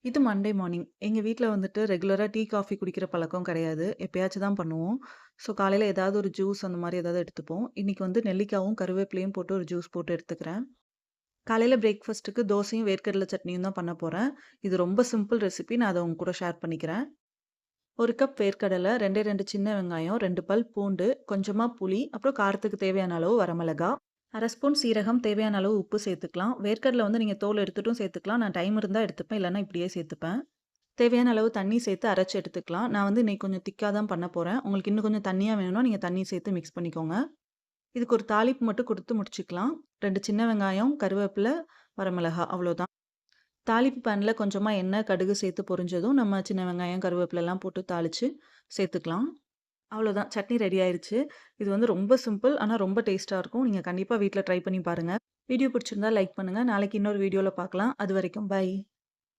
இது Monday morning. எங்க வீட்ல வந்துட்டு ரெகுலரா டீ, காஃபி குடிக்கிற பழக்கம் கிடையாது. எப்பயாச்சும் தான் பண்ணுவோம். ஸோ காலையில ஏதாவது ஒரு ஜூஸ் அந்த மாரி ஏதாவது எடுத்துப்போம். இன்னைக்கு வந்து நெல்லிக்காவும், கருவேப்பிலையும் போட்டு ஒரு ஜூஸ் போட்டு எடுத்துக்கிறேன். காலையில பிரேக்ஃபாஸ்ட்டுக்கு தோசையும், வேர்க்கடல சட்னியும் தான் பண்ண போறேன். இது ரொம்ப சிம்பிள் ரெசிபி. நான் அத உங்க கூட ஷேர் பண்ணிக்கிறேன். 1 கப் வேர்க்கடலை, 2 சின்ன வெங்காயம், 2 பல் பூண்டு, கொஞ்சமா புளி, அப்புறம் காரத்துக்கு தேவையான அளவு வரமிளகா, 1/2 ஸ்பூன் சீரகம், தேவையான அளவு உப்பு சேர்த்துக்கலாம். வேர்க்கடலை வந்து நீங்க தோல் எடுத்துட்டும் சேர்த்துக்கலாம். நான் டைம் இருந்தா எடுத்துப்பேன். இல்லன்னா இப்படியே சேர்த்துப்பேன். தேவையான அளவு தண்ணி சேர்த்து அரைச்சு எடுத்துக்கலாம். நான் வந்து இன்னைக்கு கொஞ்சம் திக்கா தான் பண்ண போறேன். உங்களுக்கு இன்னும் கொஞ்சம் தண்ணியா வேணும்னா, நீங்க தண்ணி சேர்த்து மிக்ஸ் பண்ணிக்கோங்க. இதுக்கு ஒரு தாளிப்பு மட்டும் குடுத்து முடிச்சுக்கலாம். 2 சின்ன வெங்காயம், கருவேப்பில, வரமிளகா அவ்வளோதான். தாளிப்பு பேன்ல கொஞ்சமா எண்ணெய், கடுகு சேர்த்து பொரிஞ்சதும், நம்ம சின்ன வெங்காயம், கருவேப்பிலலாம் போட்டு தாளிச்சு சேர்த்துக்கலாம். அவ்வளோதான் சட்னி ரெடி ஆயிருச்சு. இது வந்து ரொம்ப சிம்பிள். ஆனா ரொம்ப டேஸ்ட்டா இருக்கும். நீங்க கண்டிப்பா வீட்ல ட்ரை பண்ணி பாருங்க. வீடியோ பிடிச்சிருந்தா லைக் பண்ணுங்க. நாளைக்கு இன்னொரு வீடியோல பார்க்கலாம். அதுவரைக்கும் பை.